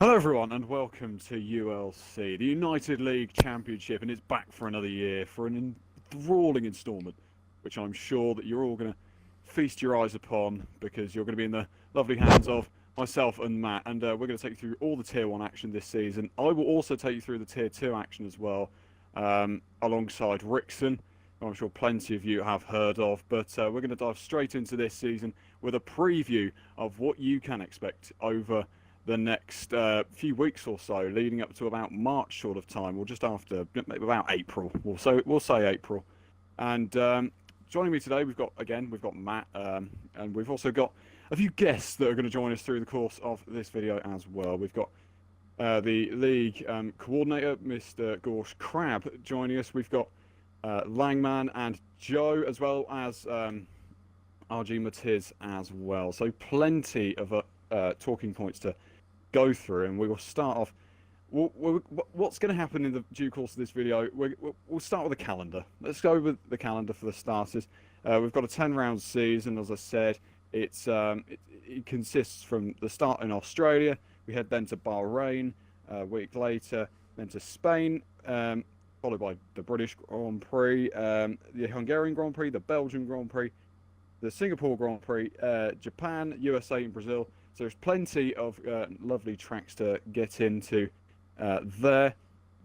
Hello everyone and welcome to ULC, the United League Championship, and it's back for another year for an enthralling instalment, which I'm sure that you're all going to feast your eyes upon because you're going to be in the lovely hands of myself and Matt, and we're going to take you through all the Tier 1 action this season. I will also take you through the Tier 2 action as well, alongside Rickson, who I'm sure plenty of you have heard of, but we're going to dive straight into this season with a preview of what you can expect over the next few weeks or so, leading up to about March sort of time, or just after, maybe about April. We'll say April. And joining me today, we've got Matt, and we've also got a few guests that are going to join us through the course of this video as well. We've got the league coordinator, Mr. Gorsh Crab, joining us. We've got Langman and Joe, as well as RG Matiz as well. So plenty of talking points to go through, and we will start off. What's going to happen in the due course of this video? We'll start with the calendar. Let's go with the calendar for the starters. We've got a 10-round season, as I said. It consists from the start in Australia. We head then to Bahrain a week later, then to Spain, followed by the British Grand Prix, the Hungarian Grand Prix, the Belgian Grand Prix, the Singapore Grand Prix, Japan, USA, and Brazil. So there's plenty of lovely tracks to get into there,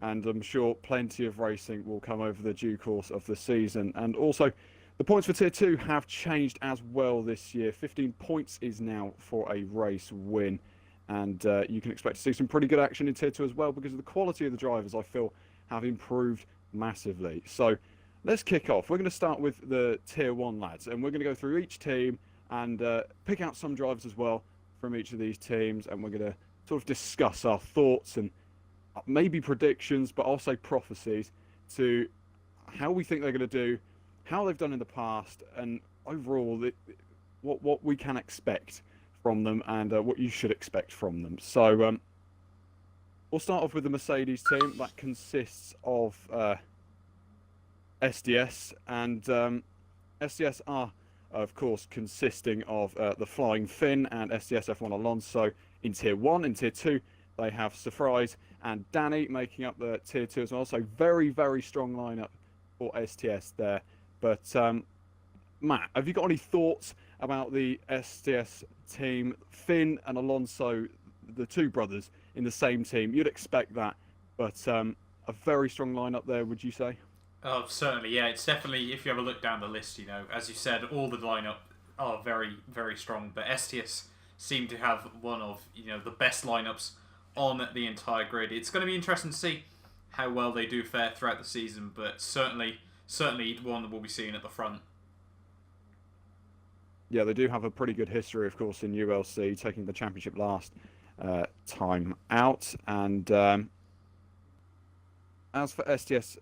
and I'm sure plenty of racing will come over the due course of the season. And also, the points for Tier 2 have changed as well this year. 15 points is now for a race win, and you can expect to see some pretty good action in Tier 2 as well, because of the quality of the drivers, I feel, have improved massively. So let's kick off. We're going to start with the Tier 1 lads, and we're going to go through each team and pick out some drivers as well from each of these teams, and we're going to sort of discuss our thoughts and maybe predictions, but I'll say prophecies, to how we think they're going to do, how they've done in the past, and overall what we can expect from them, and what you should expect from them. So we'll start off with the Mercedes team. That consists of SDS, and SDS are, of course, consisting of the Flying Finn and SDS F1 Alonso in Tier 1. In Tier 2, they have Surprise and Danny making up the Tier 2 as well. So very, very strong lineup for STS there. But Matt, have you got any thoughts about the STS team? Finn and Alonso, the two brothers in the same team. You'd expect that, but a very strong lineup there, would you say? Oh, certainly, yeah. It's definitely, if you have a look down the list, as you said, all the lineup are very, very strong. But STS seem to have one of, the best lineups on the entire grid. It's going to be interesting to see how well they do fare throughout the season, but certainly one that we'll be seeing at the front. Yeah, they do have a pretty good history, of course, in ULC, taking the championship last time out. And as for STS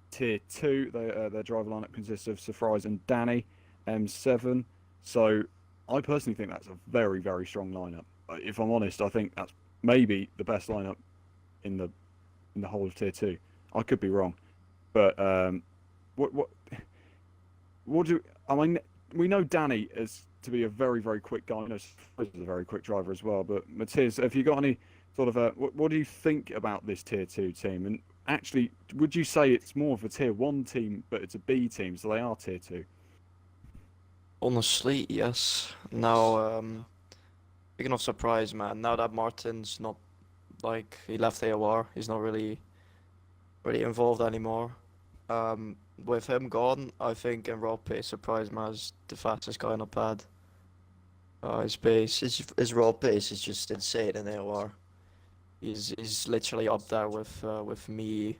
Tier 2, their driver lineup consists of Surprise and Danny, M7. So I personally think that's a very, very strong lineup. If I'm honest, I think that's maybe the best lineup in the whole of Tier 2. I could be wrong, but I mean, we know Danny is to be a very, very quick guy. I know Surprise is a very quick driver as well. But Matiz, have you got any sort of what do you think about this Tier 2 team? And actually, would you say it's more of a Tier 1 team, but it's a B team, so they are Tier 2? Honestly, yes. Now, speaking of Surprise, man, now that Martin's not, like, he left AOR, he's not really involved anymore. With him gone, I think in raw pace, Surprise man is the fastest guy on the pad. His raw pace is just insane in AOR. He's literally up there with me,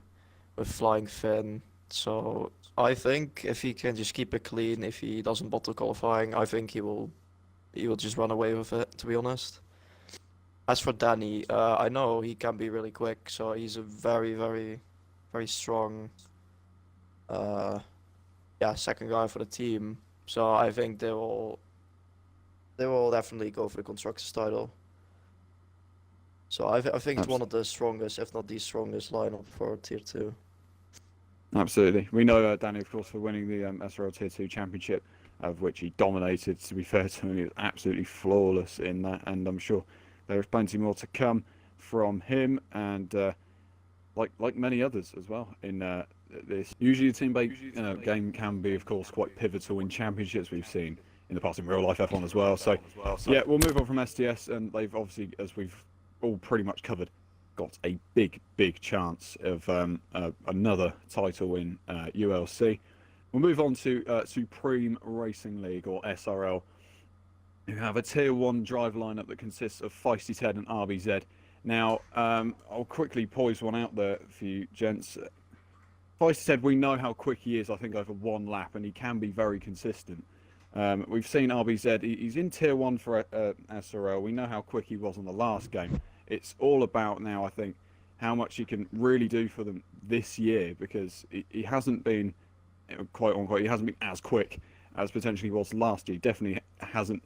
with Flying Finn. So I think if he can just keep it clean, if he doesn't bottle qualifying, I think he will just run away with it, to be honest. As for Danny, I know he can be really quick, so he's a very, very, very strong second guy for the team. So I think they will definitely go for the constructors title. So I think it's one of the strongest, if not the strongest lineup for Tier 2. Absolutely. We know Danny, of course, for winning the SRL Tier 2 championship, of which he dominated. To be fair to him, he was absolutely flawless in that, and I'm sure there is plenty more to come from him, and like many others as well in this. Usually, the team-based game can be, of course, quite pivotal in championships. We've seen in the past in real life F1 as well. So yeah, we'll move on from STS, and they've obviously, as we've all pretty much covered, got a big chance of another title in ULC. We'll move on to Supreme Racing League, or SRL, who have a Tier 1 driver lineup that consists of Feisty Ted and RBZ. Now, I'll quickly poise one out there for you, gents. Feisty Ted, we know how quick he is, I think, over one lap, and he can be very consistent. We've seen RBZ, he's in Tier 1 for SRL. We know how quick he was on the last game. It's all about now, I think, how much he can really do for them this year, because he hasn't been, quite unquote, he hasn't been as quick as potentially he was last year. He definitely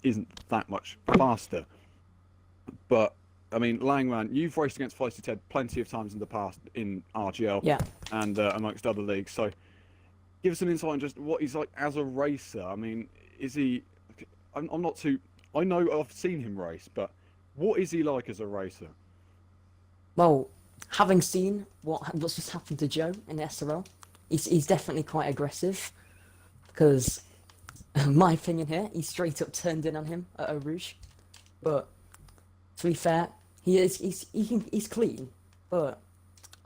isn't that much faster. But I mean, Langman, you've raced against Feisty Ted plenty of times in the past in RGL and amongst other leagues. So give us an insight on just what he's like as a racer. I mean, is he... I'm not too... I know I've seen him race, but what is he like as a racer? Well, having seen what's just happened to Joe in the SRL, he's definitely quite aggressive. Because, my opinion here, he straight up turned in on him at Eau Rouge. But to be fair, he's clean, but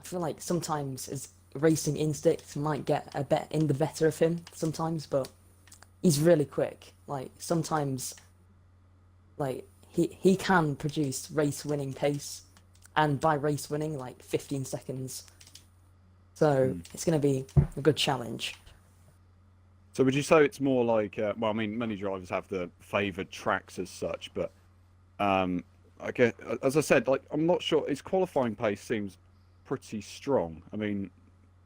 I feel like sometimes his racing instinct might get a bit in the better of him sometimes, but he's really quick. Like sometimes, like he can produce race winning pace, and by race winning, like 15 seconds. So it's going to be a good challenge. So would you say it's more like, well, I mean, many drivers have the favoured tracks as such, but I guess, as I said, like I'm not sure. His qualifying pace seems pretty strong. I mean,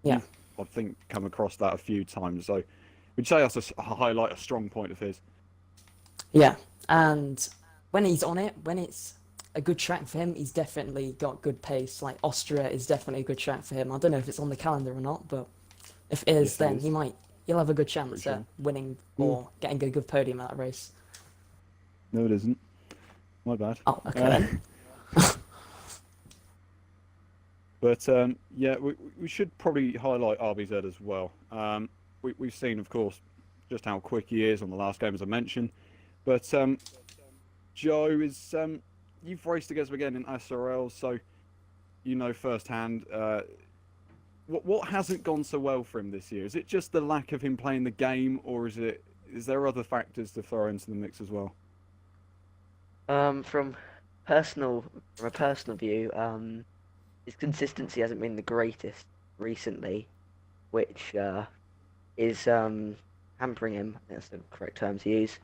yeah, I think come across that a few times. So, would you say that's a highlight, a strong point of his? Yeah, and when he's on it, when it's a good track for him, he's definitely got good pace. Like Austria is definitely a good track for him. I don't know if it's on the calendar or not, but if it is, then he'll have a good chance at winning or getting a good podium at that race. No, it isn't. My bad. Oh, okay. But yeah, we should probably highlight RBZ as well. We've seen, of course, just how quick he is on the last game, as I mentioned. But Joe, you've raced against him again in SRL, so you know firsthand. What hasn't gone so well for him this year? Is it just the lack of him playing the game, or is there other factors to throw into the mix as well? From a personal view, his consistency hasn't been the greatest recently, which is hampering him. That's the correct term to use.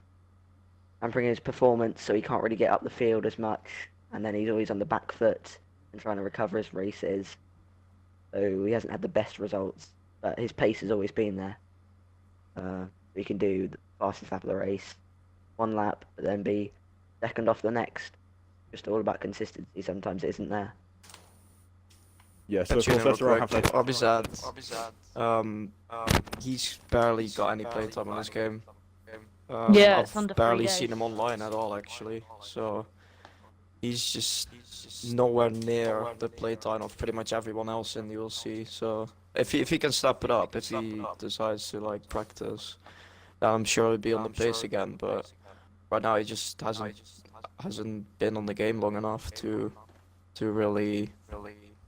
Hampering his performance, so he can't really get up the field as much, and then he's always on the back foot and trying to recover his races. So he hasn't had the best results, but his pace has always been there. He can do the fastest lap of the race, one lap, but then be second off the next. Just all about consistency. Sometimes it isn't there. Yeah, so of course that's right. RBZ, he's barely got any playtime on this game. Yeah, it's under I've barely 3 days. seen him online at all, actually. So he's just nowhere near the playtime of pretty much everyone else in the ULC. So if he can step it up, if he decides to like practice, then I'm sure he'll be on the pace again. But right now he just hasn't been on the game long enough to really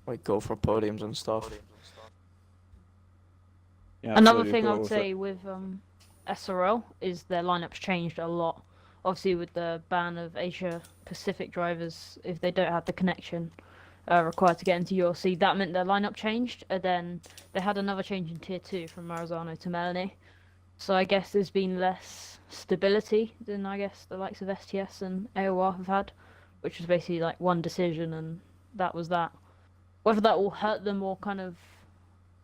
like go for podiums and stuff. Yeah, Another absolutely. thing I What would was say with SRL is their lineup's changed a lot. Obviously, with the ban of Asia Pacific drivers, if they don't have the connection required to get into ULC, that meant their lineup changed. And then they had another change in Tier 2 from Marzano to Melanie. So I guess there's been less stability than I guess the likes of STS and AOR have had, which was basically like one decision and that was that. Whether that will hurt them or kind of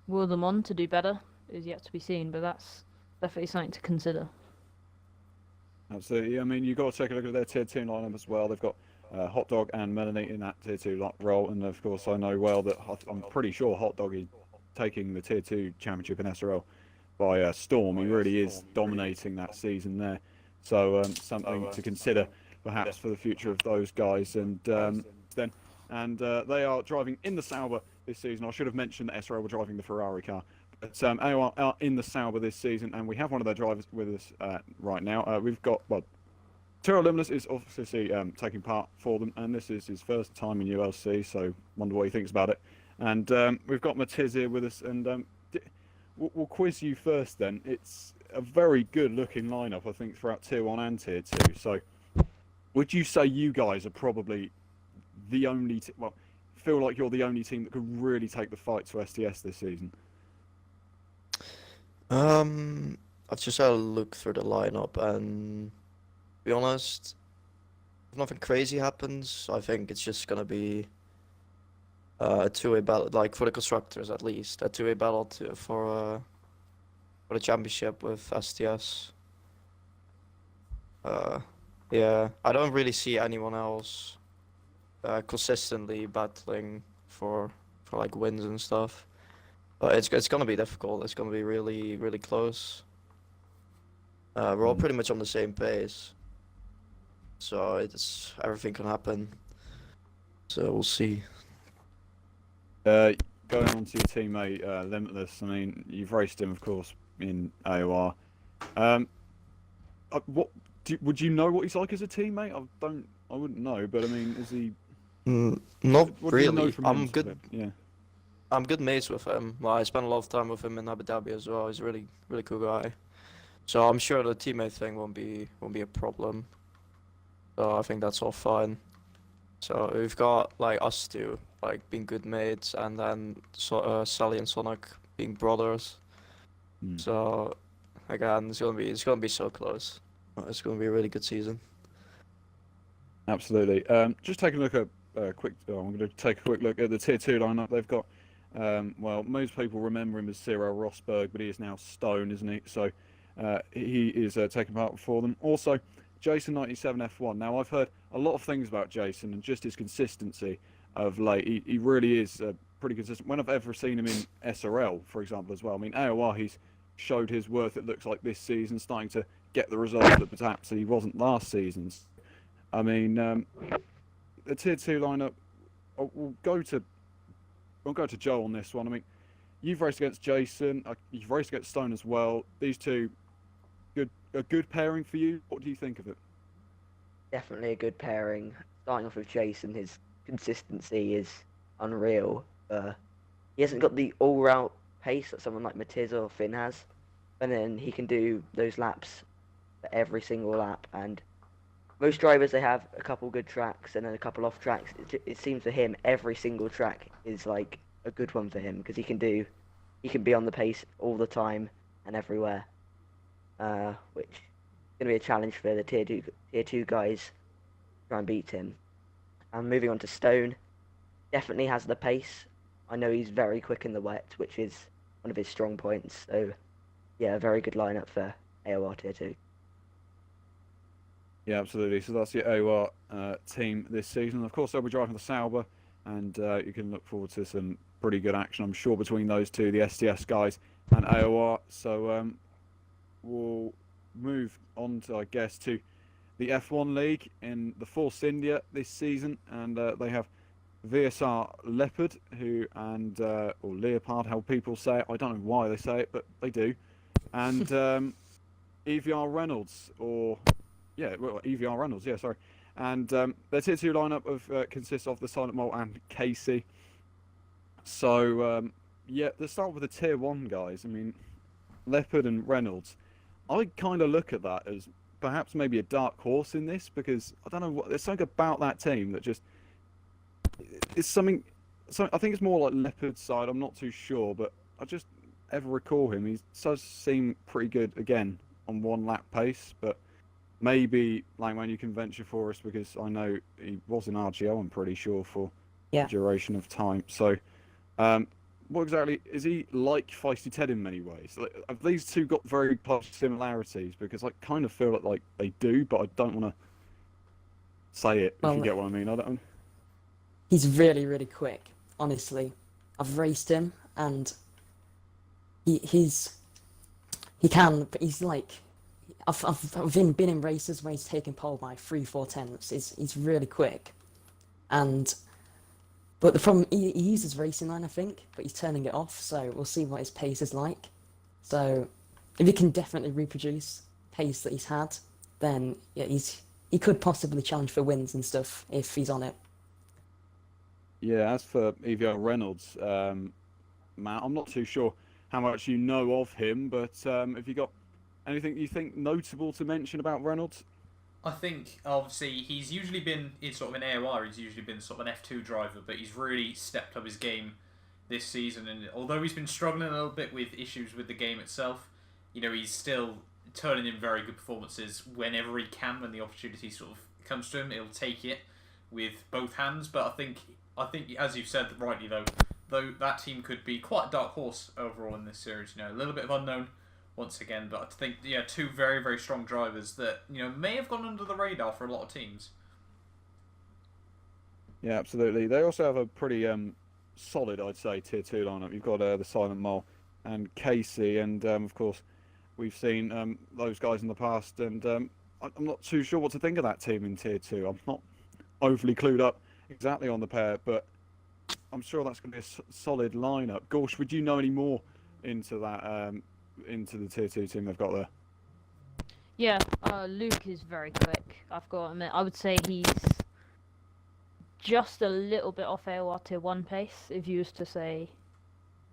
will them on to do better is yet to be seen, but that's definitely something to consider. Absolutely. I mean, you've got to take a look at their Tier 2 lineup as well. They've got Hot Dog and Melanie in that Tier 2 role, and of course I know well that I'm pretty sure Hot Dog is taking the Tier 2 championship in SRL by storm. He really is dominating that season there. So something to consider. perhaps for the future of those guys. And they are driving in the Sauber this season. I should have mentioned that SRL were driving the Ferrari car. But AOR are in the Sauber this season, and we have one of their drivers with us right now. We've got, Tyrrell Limless is obviously taking part for them, and this is his first time in ULC, so wonder what he thinks about it. And we've got Matiz here with us, and we'll quiz you first then. It's a very good-looking lineup, I think, throughout Tier 1 and Tier 2. So would you say you guys are probably the only feel like you're the only team that could really take the fight to STS this season? I've just had a look through the lineup, and to be honest, if nothing crazy happens, I think it's just gonna be a two-way battle, like for the constructors at least, a two-way battle for the championship with STS. Yeah, I don't really see anyone else consistently battling for like wins and stuff. But it's gonna be difficult. It's gonna be really, really close. We're all pretty much on the same pace, so everything can happen. So we'll see. Going on to your teammate Limitless. I mean, you've raced him, of course, in AOR. Would you know what he's like as a teammate? I wouldn't know, but I mean, is he? Not what do you know really. from I'm him, good. Yeah. I'm good mates with him. Well, I spent a lot of time with him in Abu Dhabi as well. He's a really, really cool guy. So I'm sure the teammate thing won't be a problem. So I think that's all fine. So we've got like us two, like being good mates, and then Sally and Sonic being brothers. So again, it's gonna be so close. It's gonna be a really good season. Absolutely. Just taking a look at I'm going to take a quick look at the Tier 2 lineup. They've got, most people remember him as Cyril Rosberg, but he is now Stone, isn't he? So he is taking part for them. Also, Jason 97 F1. Now, I've heard a lot of things about Jason and just his consistency of late. He really is pretty consistent. When I've ever seen him in SRL, for example, as well. I mean, AOR, he's showed his worth, it looks like, this season, starting to get the results that perhaps he wasn't last season's. I mean, the Tier 2 lineup, we'll go to Joe on this one. I mean, you've raced against Jason, you've raced against Stone as well. These two, a good pairing for you. What do you think of it? Definitely a good pairing. Starting off with Jason, his consistency is unreal. He hasn't got the all-round pace that someone like Matiz or Finn has, and then he can do those laps for every single lap. And most drivers, they have a couple good tracks and then a couple off tracks. It seems for him every single track is like a good one for him, because he can be on the pace all the time and everywhere, which is going to be a challenge for the tier two guys to try and beat him. And moving on to Stone, definitely has the pace. I know he's very quick in the wet, which is one of his strong points. So yeah, a very good lineup for AOR tier 2. Yeah, absolutely. So that's your AOR team this season. Of course, they'll be driving the Sauber, and you can look forward to some pretty good action, I'm sure, between those two, the STS guys and AOR. So we'll move on to, I guess, to the F1 League in the Force India this season, and they have VSR Leopard, or Leopard, how people say it. I don't know why they say it, but they do. And EVR Reynolds, EVR Reynolds, yeah, sorry. And their Tier 2 lineup consists of the Silent Mole and Casey. So, let's start with the Tier 1 guys. I mean, Leopard and Reynolds. I kind of look at that as perhaps maybe a dark horse in this, because I don't know, there's something about that team that just... It's something... So I think it's more like Leopard's side, I'm not too sure, but I just ever recall him. He does seem pretty good, again, on one lap pace, but... Maybe, Langman, you can venture for us, because I know he was in RGL, I'm pretty sure, for the duration of time. So, what exactly, is he like Feisty Ted in many ways? Like, have these two got very close similarities? Because I kind of feel like they do, but I don't want to say it, if you get what I mean. I don't. He's really, really quick, honestly. I've raced him, and he can, but he's like... I've been in races where he's taken pole by 3/4 tenths. He's really quick, and but the problem he uses racing line, I think, but he's turning it off. So we'll see what his pace is like. So if he can definitely reproduce pace that he's had, then yeah, he could possibly challenge for wins and stuff if he's on it. Yeah, as for EVO Reynolds, Matt, I'm not too sure how much you know of him, but have you got anything you think notable to mention about Reynolds? I think obviously he's usually been in sort of an AOR. He's usually been sort of an F2 driver, but he's really stepped up his game this season. And although he's been struggling a little bit with issues with the game itself, he's still turning in very good performances whenever he can. When the opportunity sort of comes to him, he'll take it with both hands. But I think as you've said rightly though that team could be quite a dark horse overall in this series. A little bit of unknown once again, but I think two very, very strong drivers that may have gone under the radar for a lot of teams. Yeah, absolutely. They also have a pretty solid, I'd say, tier 2 lineup. You've got the Silent Mole and Casey, and of course we've seen those guys in the past, and I'm not too sure what to think of that team in tier 2. I'm not overly clued up exactly on the pair, but I'm sure that's going to be a solid lineup. Gorsh, would you know any more into that, into the tier 2 team they've got there? Yeah, Luke is very quick. I've got to admit, I would say he's just a little bit off AOR tier 1 pace. If you was to say,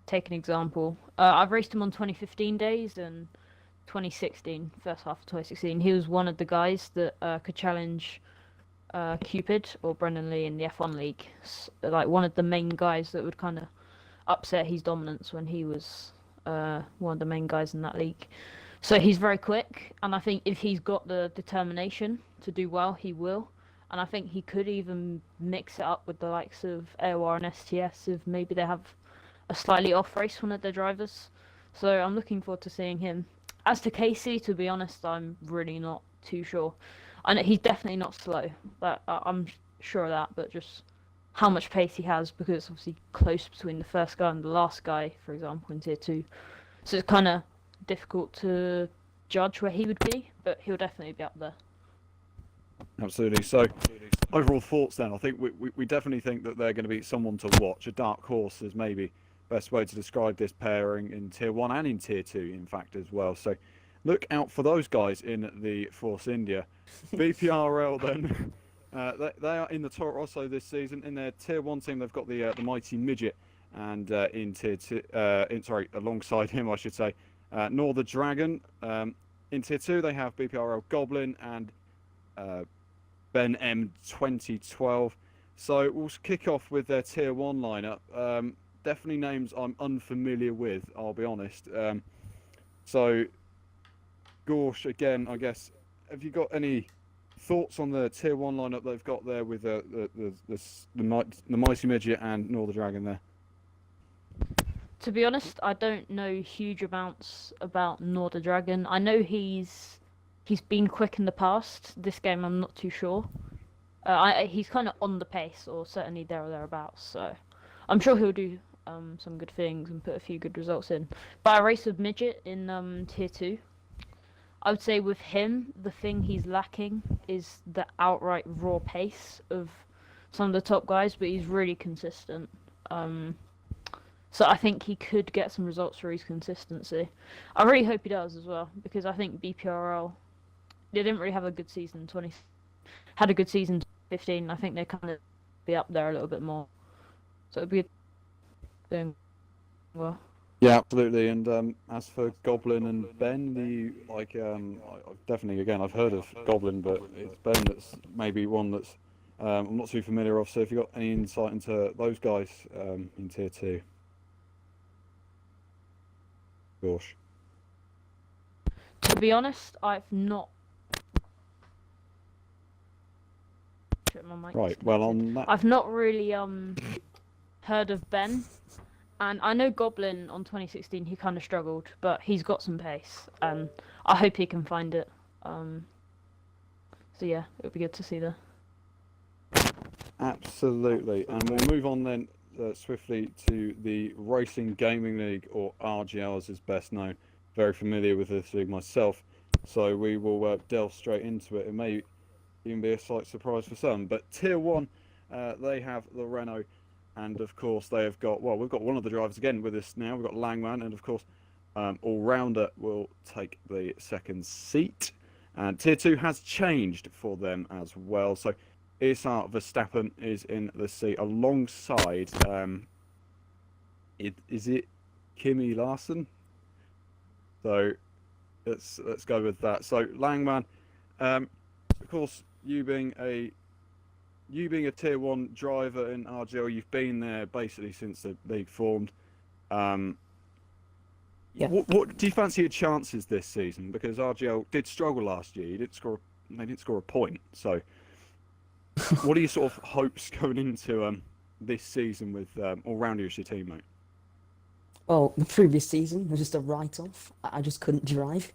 take an example, I've raced him on 2015 days and 2016, first half of 2016. He was one of the guys that could challenge Cupid or Brendan Lee in the F1 League. Like one of the main guys that would kind of upset his dominance when he was one of the main guys in that league. So he's very quick, and I think if he's got the determination to do well, he will. And I think he could even mix it up with the likes of AOR and STS if maybe they have a slightly off race one of their drivers. So I'm looking forward to seeing him. As to Casey, to be honest, I'm really not too sure. I know he's definitely not slow. I'm sure of that, but just how much pace he has, because it's obviously close between the first guy and the last guy, for example, in tier 2. So it's kind of difficult to judge where he would be, but he'll definitely be up there. Absolutely. So, overall thoughts then. I think we definitely think that they're going to be someone to watch. A dark horse is maybe best way to describe this pairing in tier 1 and in tier 2, in fact, as well. So, look out for those guys in the Force India. BPRL then. They are in the Toro Rosso this season. In their tier 1 team, they've got the Mighty Midget, and in tier 2, alongside him, I should say, Nor the Dragon. In tier 2, they have BPRL Goblin and Ben M 2012. So we'll kick off with their tier 1 lineup. Definitely names I'm unfamiliar with, I'll be honest. So, Gorsh, again, I guess, have you got any thoughts on the tier 1 lineup they've got there with the Mighty Midget and Nor the Dragon there? To be honest, I don't know huge amounts about Nor the Dragon. I know he's been quick in the past. This game, I'm not too sure. He's kind of on the pace, or certainly there or thereabouts. So I'm sure he'll do some good things and put a few good results in. But I race with Midget in tier 2. I would say with him, the thing he's lacking is the outright raw pace of some of the top guys, but he's really consistent. So I think he could get some results for his consistency. I really hope he does as well, because I think BPRL, they didn't really have a good season. Had a good season 15. I think they kind of be up there a little bit more. So it'd be a thing. Well. Yeah, absolutely. And as for Goblin and Ben, definitely, again, I've heard of Goblin, but it's Ben that's maybe one that's I'm not too familiar of. So if you've got any insight into those guys in tier 2. Gosh. To be honest, I've not. Right. Well, on that. I've not really heard of Ben, and I know Goblin on 2016. He kind of struggled, but he's got some pace, and I hope he can find it. So yeah, it would be good to see that. Absolutely, and we'll move on then swiftly to the Racing Gaming League, or RGL as it's best known. Very familiar with this league myself. So we will delve straight into it. It may even be a slight surprise for some. But Tier 1, they have the Renault. And of course, they have got, well, we've got one of the drivers again with us now. We've got Langman. And of course, All-Rounder will take the second seat. And Tier 2 has changed for them as well. So Isar Verstappen is in the seat alongside, is it Kimi Larson? So let's go with that. So Langman, of course, you being a Tier 1 driver in RGL, you've been there basically since the league formed. Yeah. What do you fancy your chances this season? Because RGL did struggle last year. They didn't score a point. So, what are your sort of hopes going into this season with All-Rounder as your teammate? Well, the previous season was just a write-off. I just couldn't drive.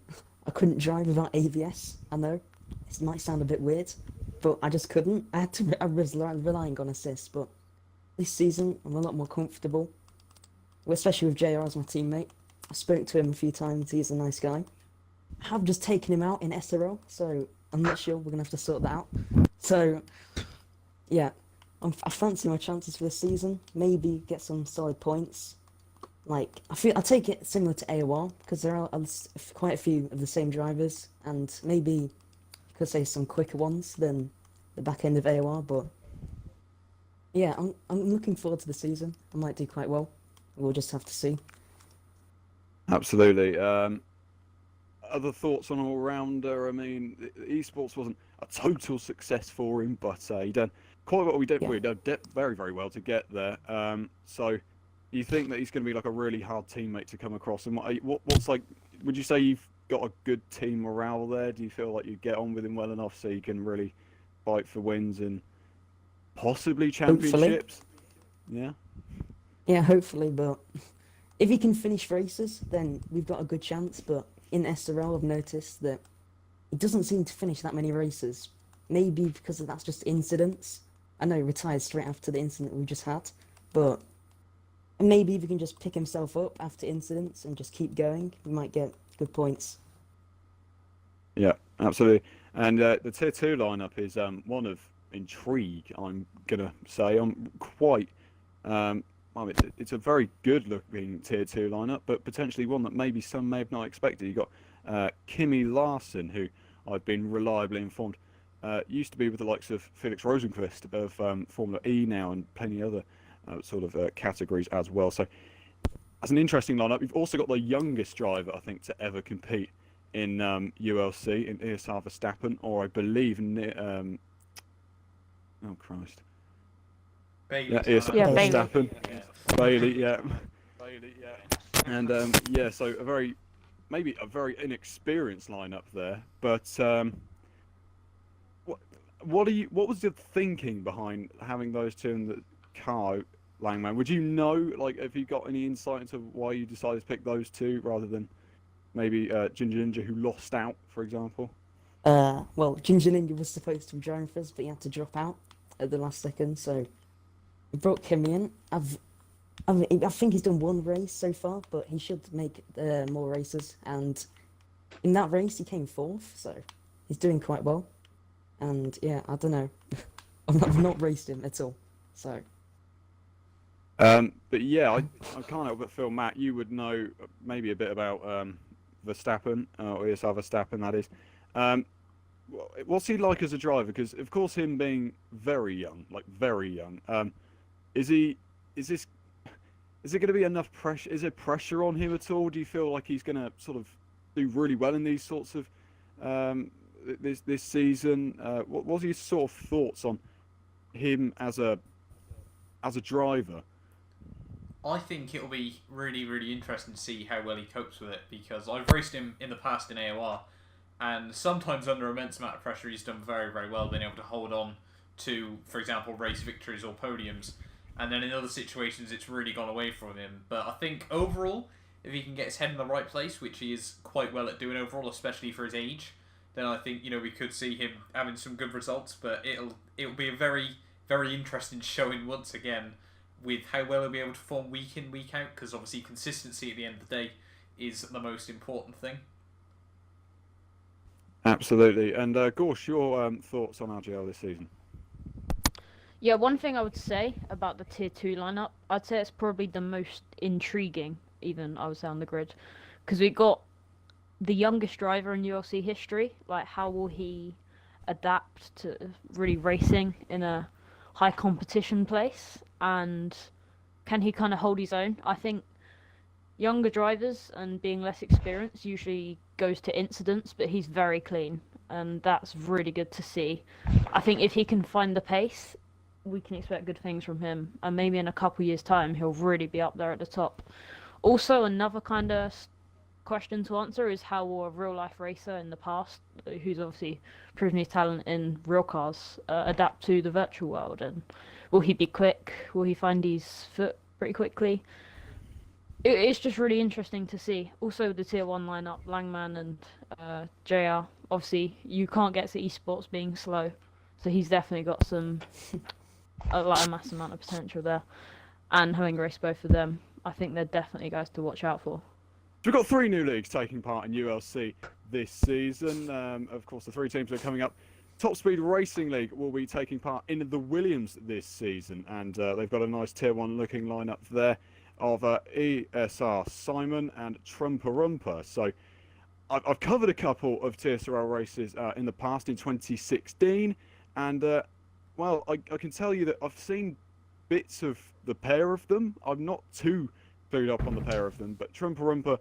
I couldn't drive without ABS. I know it might sound a bit weird, but I just couldn't. I was relying on assists, but this season I'm a lot more comfortable, especially with JR as my teammate. I spoke to him a few times. He's a nice guy. I have just taken him out in SRL, so I'm not sure. We're gonna have to sort that out. So, yeah, I fancy my chances for this season. Maybe get some solid points. Like I take it similar to AOR because there are quite a few of the same drivers, and maybe could say some quicker ones than the back end of AOR. But yeah, I'm looking forward to the season. I might do quite well. We'll just have to see. Absolutely. Other thoughts on All-Rounder? I mean, esports wasn't a total success for him, but he done quite well. We did very, very well to get there. So you think that he's going to be like a really hard teammate to come across? And what's like? Would you say you've got a good team morale there? Do you feel like you get on with him well enough so you can really fight for wins and possibly championships? Hopefully. Yeah, hopefully, but if he can finish races, then we've got a good chance. But in SRL, I've noticed that he doesn't seem to finish that many races. Maybe because that's just incidents. I know he retired straight after the incident we just had, but maybe if he can just pick himself up after incidents and just keep going, we might get good points. Yeah, absolutely. And the Tier 2 lineup is one of intrigue, I'm going to say. I'm quite... well, it's a very good-looking Tier 2 lineup, but potentially one that maybe some may have not expected. You've got Kimi Larson, who I've been reliably informed used to be with the likes of Felix Rosenqvist of Formula E now and plenty other sort of categories as well. So that's an interesting lineup. You've also got the youngest driver, I think, to ever compete in ULC, in Isar Verstappen, or I believe oh Christ. Bailey. Yeah, Isar Yeah, Bailey. Verstappen. Bailey, yeah. And yeah, so maybe a very inexperienced lineup there, but what was your thinking behind having those two in the car, Langman? Would you know, like, have you got any insight into why you decided to pick those two rather than maybe Ginger Ninja, who lost out, for example? Well, Ginger Ninja was supposed to be driving for us, but he had to drop out at the last second, so we brought Kimi in. I think he's done one race so far, but he should make more races. And in that race, he came fourth, so he's doing quite well. And yeah, I don't know. I've not raced him at all, so. But yeah, I can't help but feel, Matt, you would know maybe a bit about Verstappen, or Isar Verstappen, that is. What's he like as a driver? Because of course, him being very young, is it going to be enough pressure? Is there pressure on him at all? Do you feel like he's going to sort of do really well in these sorts of this season? What was your sort of thoughts on him as a driver? I think it'll be really, really interesting to see how well he copes with it, because I've raced him in the past in AOR, and sometimes under immense amount of pressure he's done very, very well, being able to hold on to, for example, race victories or podiums, and then in other situations it's really gone away from him. But I think overall, if he can get his head in the right place, which he is quite well at doing overall, especially for his age, then I think, you know, we could see him having some good results. But it'll be a very, very interesting showing once again with how well he'll be able to perform week in, week out, because obviously consistency at the end of the day is the most important thing. Absolutely. And Gorsh, your thoughts on RGL this season? Yeah, one thing I would say about the tier 2 lineup, I'd say it's probably the most intriguing, even I would say on the grid, because we got the youngest driver in ULC history. Like, how will he adapt to really racing in a high competition place? And can he kind of hold his own? I think younger drivers and being less experienced usually goes to incidents, but he's very clean, and that's really good to see. I think if he can find the pace, we can expect good things from him, and maybe in a couple years' time, he'll really be up there at the top. Also, another kind of question to answer is how will a real life racer in the past, who's obviously proven his talent in real cars, adapt to the virtual world? And will he be quick? Will he find his foot pretty quickly? It's just really interesting to see. Also, the tier 1 lineup, Langman and JR. Obviously, you can't get to esports being slow, so he's definitely got a massive amount of potential there. And having raced both of them, I think they're definitely guys to watch out for. So we've got 3 new leagues taking part in ULC this season. Of course, the 3 teams that are coming up. Top Speed Racing League will be taking part in the Williams this season, and they've got a nice tier 1 looking lineup there of ESR Simon and Trumpa. So I've covered a couple of TSRL races in the past in 2016, and well, I can tell you that I've seen bits of the pair of them. I'm not too clued up on the pair of them, but Trumpa,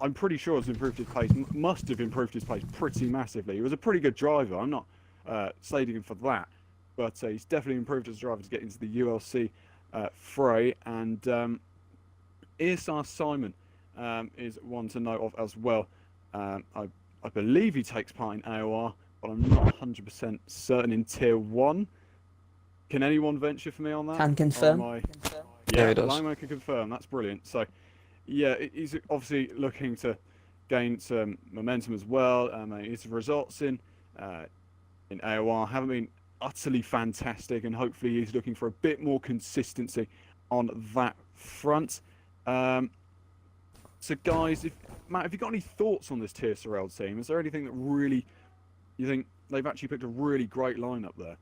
I'm pretty sure has improved his pace, must have improved his pace pretty massively. He was a pretty good driver. I'm not slating him for that, but he's definitely improved as a driver to get into the ULC fray. And ESR Simon is one to note of as well. I believe he takes part in AOR, but I'm not 100% certain in Tier 1. Can anyone venture for me on that? Can confirm. Yeah, he does. Limo can confirm. That's brilliant. So, yeah, he's obviously looking to gain some momentum as well. His results in AOR haven't been utterly fantastic, and hopefully he's looking for a bit more consistency on that front. So, guys, Matt, have you got any thoughts on this TSRL team? Is there anything that really you think they've actually picked a really great lineup there?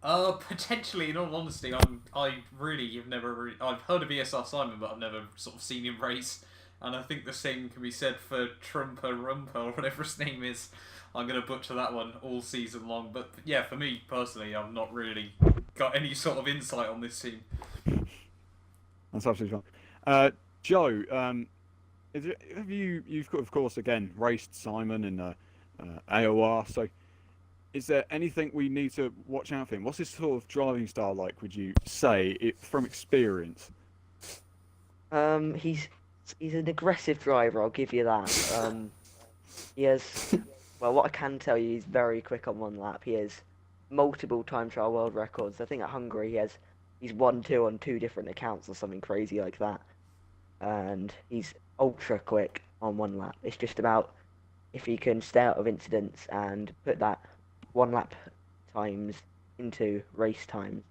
Potentially, in all honesty, I've heard of ESR Simon, but I've never sort of seen him race. And I think the same can be said for Trumpa or whatever his name is. I'm going to butcher that one all season long. But yeah, for me personally, I've not really got any sort of insight on this team. That's absolutely fine. Joe, you've got, of course, again, raced Simon in AOR, so is there anything we need to watch out for him? What's his sort of driving style like, would you say, from experience? He's an aggressive driver, I'll give you that. He has, well, what I can tell you, he's very quick on one lap. He has multiple time trial world records. I think at Hungary he's 1-2 on 2 different accounts or something crazy like that. And he's ultra quick on one lap. It's just about if he can stay out of incidents and put that 1 lap times into race times,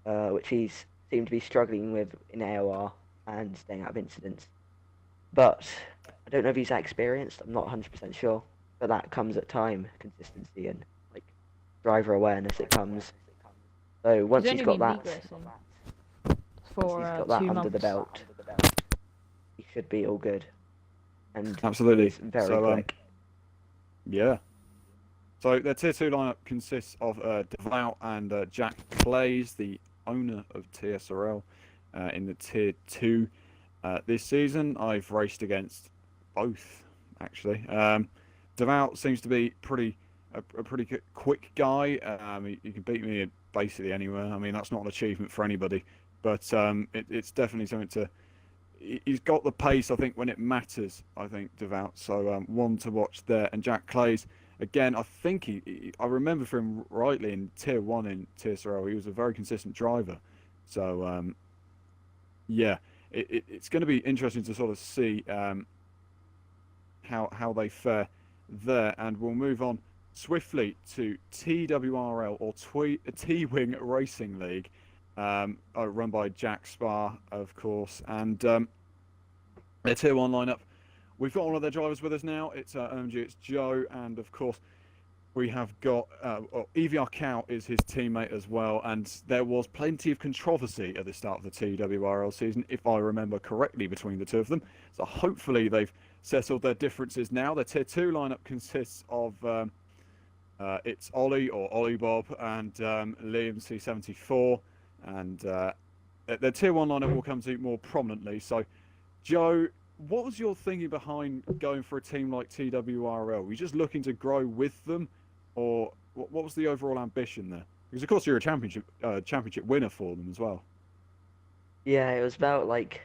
which he's seemed to be struggling with in AOR and staying out of incidents. But I don't know if he's that experienced. I'm not 100% sure. But that comes at time, consistency and like driver awareness. It comes. So once he's got that, for 2 under months. the belt, he should be all good. And Absolutely. he's very So, quick. Yeah. So their Tier 2 lineup consists of Devout and Jack Clays, the owner of TSRL, in the Tier 2 this season. I've raced against both, actually. Devout seems to be a pretty quick guy. He can beat me basically anywhere. I mean, that's not an achievement for anybody, but it's definitely something to... He's got the pace, I think, when it matters, I think, Devout. So one to watch there. And Jack Clays, again, I think I remember for him rightly in Tier 1 in TSRL, he was a very consistent driver. So, yeah, it's going to be interesting to sort of see how they fare there. And we'll move on swiftly to TWRL, or T-Wing Racing League, run by Jack Sparr, of course. And their Tier 1 lineup we've got one of their drivers with us now. It's OMG, it's Joe, and of course we have got EVR Cow is his teammate as well, and there was plenty of controversy at the start of the TWRL season, if I remember correctly, between the two of them. So hopefully they've settled their differences now. Their Tier 2 lineup consists of it's Ollie or Ollie Bob and Liam C74, and their Tier 1 lineup will come to more prominently. So, Joe, what was your thinking behind going for a team like TWRL? Were you just looking to grow with them, or what was the overall ambition there? Because of course you're a championship winner for them as well. Yeah, it was about like,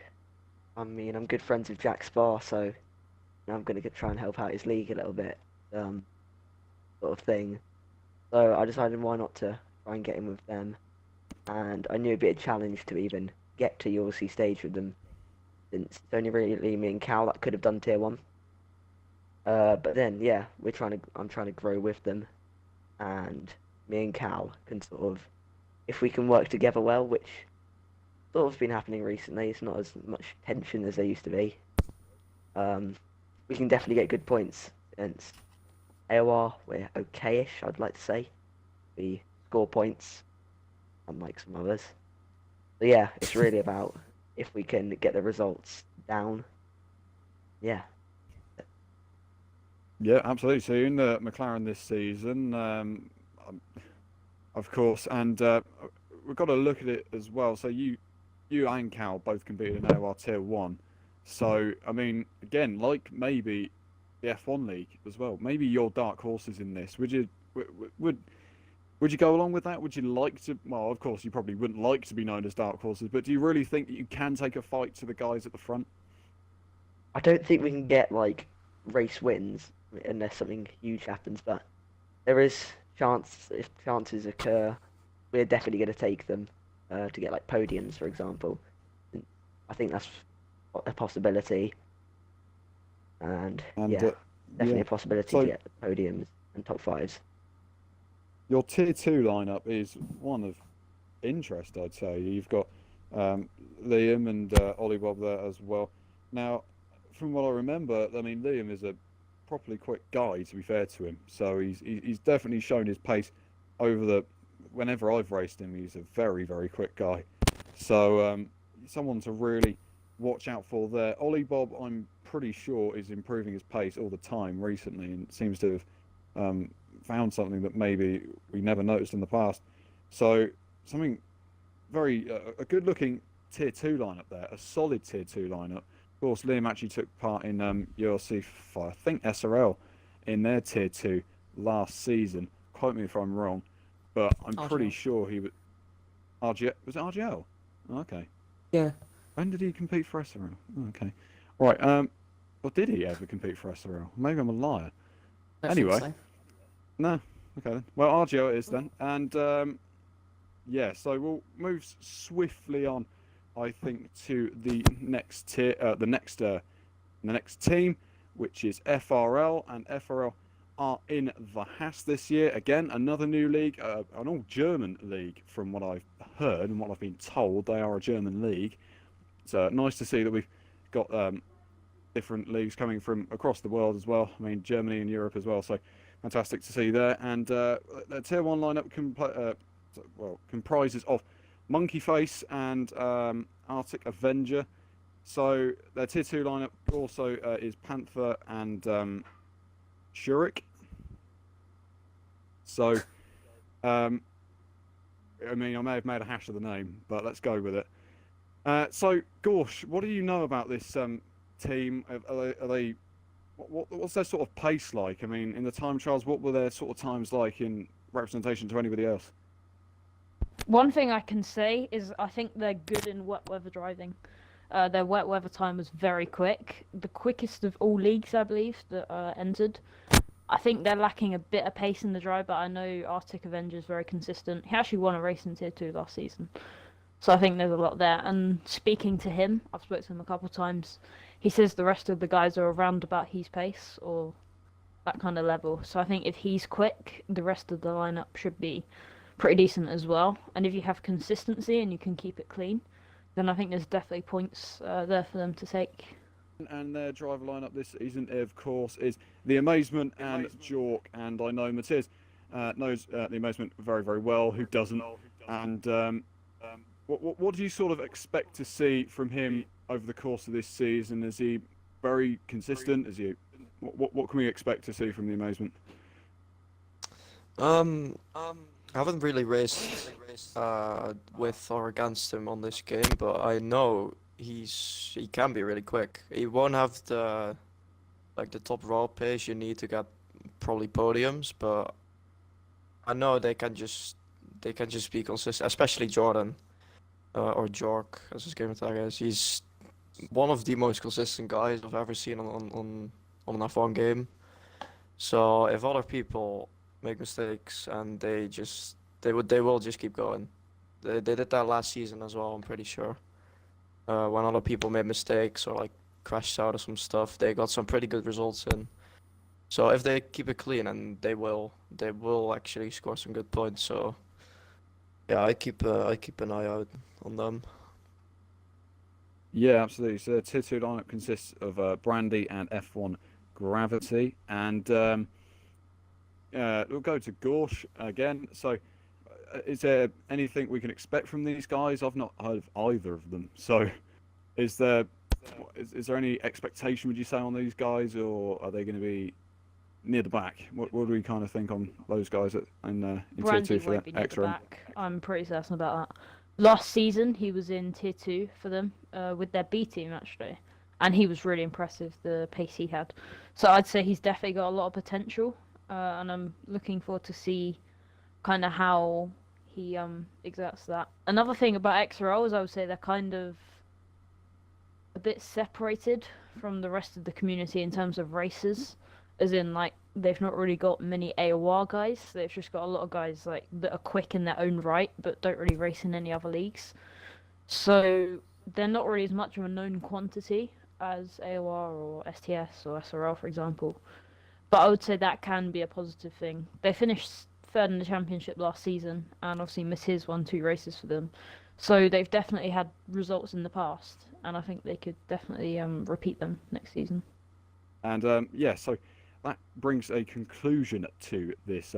I mean, I'm good friends with Jack Sparr, so I'm gonna try and help out his league a little bit, sort of thing. So I decided why not to try and get in with them, and I knew it'd be a challenge to even get to ULC stage with them, since it's only really me and Cal that could have done Tier 1. But then, yeah, I'm trying to grow with them, and me and Cal can sort of, if we can work together well, which sort of been happening recently, it's not as much tension as there used to be. We can definitely get good points against AOR. We're okay-ish, I'd like to say. We score points, unlike some others. So yeah, it's really about if we can get the results down. Yeah. Yeah, absolutely. So you're in the McLaren this season, of course, and we've got to look at it as well. So you and Cal both competed in AOR Tier 1. So, I mean, again, like maybe the F1 League as well, maybe your dark horses in this. Would you go along with that? Would you like to? Well, of course, you probably wouldn't like to be known as dark horses, but do you really think that you can take a fight to the guys at the front? I don't think we can get like race wins unless something huge happens, but there is chance. If chances occur, we're definitely going to take them to get like podiums, for example. I think that's a possibility, and yeah, definitely a possibility to get the podiums and top 5s. Your Tier 2 lineup is one of interest, I'd say. You've got Liam and Ollie Bob there as well. Now, from what I remember, I mean, Liam is a properly quick guy, to be fair to him. So he's definitely shown his pace over the... Whenever I've raced him, he's a very, very quick guy. So someone to really watch out for there. Ollie Bob, I'm pretty sure, is improving his pace all the time recently and seems to have found something that maybe we never noticed in the past. So something very... a good-looking Tier 2 lineup there, a solid Tier 2 lineup. Of course, Liam actually took part in ULC, I think SRL, in their Tier 2 last season. Quote me if I'm wrong, but I'm pretty sure he was... RGL? Was it RGL? Okay. Yeah. When did he compete for SRL? Okay. Right, or did he ever compete for SRL? Maybe I'm a liar. Anyway. So. No. Okay then. Well, RGL it is then. And, yeah, so we'll move swiftly on, I think, to the next tier, the next team, which is FRL, and FRL are in the Haas this year. Again, another new league, an all-German league, from what I've heard and what I've been told. They are a German league. So nice to see that we've got different leagues coming from across the world as well. I mean, Germany and Europe as well. So fantastic to see there. And the Tier 1 lineup comprises of Monkey Face and Arctic Avenger. So their Tier 2 lineup also is Panther and Shurik. So, I mean, I may have made a hash of the name, but let's go with it. So, Gorsh, what do you know about this team? Are they what's their sort of pace like? I mean, in the time trials, what were their sort of times like in representation to anybody else? One thing I can say is I think they're good in wet weather driving. Their wet weather time was very quick, the quickest of all leagues, I believe, that entered. I think they're lacking a bit of pace in the drive, but I know Arctic Avenger is very consistent. He actually won a race in Tier 2 last season, so I think there's a lot there. And speaking to him, I've spoken to him a couple of times, he says the rest of the guys are around about his pace, or that kind of level. So I think if he's quick, the rest of the lineup should be pretty decent as well. And if you have consistency and you can keep it clean, then I think there's definitely points there for them to take. and their driver lineup this season, of course, is the Amazement and Jork. And I know Matthias knows the Amazement very, very well. Who doesn't? And what do you sort of expect to see from him over the course of this season? Is he very consistent? Is he? What can we expect to see from the Amazement? I haven't really raced with or against him on this game, but I know he can be really quick. He won't have the top raw pace you need to get probably podiums, but I know they can just be consistent, especially Jordan or Jork as his game tag is. He's one of the most consistent guys I've ever seen on an F1 game. So if other people make mistakes and they will just keep going. They did that last season as well, I'm pretty sure. When other people made mistakes or like crashed out of some stuff, they got some pretty good results in. So if they keep it clean, and they will actually score some good points. So yeah, I keep an eye out on them. Yeah, absolutely. So the tier 2 lineup consists of Brandy and F1 Gravity, and we'll go to Gorsh again. So, is there anything we can expect from these guys? I've not heard of either of them. So, is there any expectation, would you say, on these guys, or are they going to be near the back? What do we kind of think on those guys in tier Brandy 2 for won't the be near the extra? back. I'm pretty certain about that. Last season, he was in tier 2 for them with their B team, actually. And he was really impressive, the pace he had. So I'd say he's definitely got a lot of potential. And I'm looking forward to see kind of how he exerts that. Another thing about XRL is I would say they're kind of a bit separated from the rest of the community in terms of races. As in, like, they've not really got many AOR guys. They've just got a lot of guys like that are quick in their own right, but don't really race in any other leagues. So they're not really as much of a known quantity as AOR or STS or SRL, for example. But I would say that can be a positive thing. They finished third in the championship last season, and obviously Matiz won 2 races for them. So they've definitely had results in the past, and I think they could definitely repeat them next season. And yeah, so that brings a conclusion to this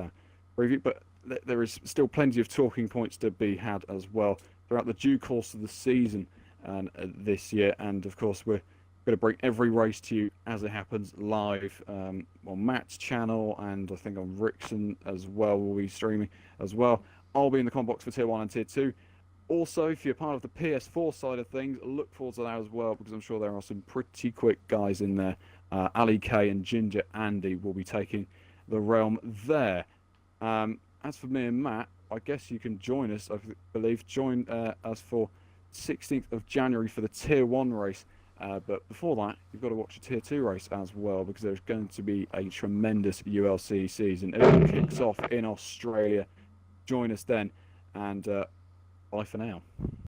review, but there is still plenty of talking points to be had as well throughout the due course of the season and this year. And of course, we're going to bring every race to you as it happens live on Matt's channel, and I think on Rickson as well. We'll be streaming as well. I'll be in the comment box for tier 1 and tier 2. Also, if you're part of the PS4 side of things, look forward to that as well, because I'm sure there are some pretty quick guys in there. Ali K and Ginger Andy will be taking the realm there. As for me and Matt, I guess you can join us, I believe, join us for 16th of January for the Tier 1 race. But before that, you've got to watch a Tier 2 race as well, because there's going to be a tremendous ULC season. It all kicks off in Australia. Join us then, and bye for now.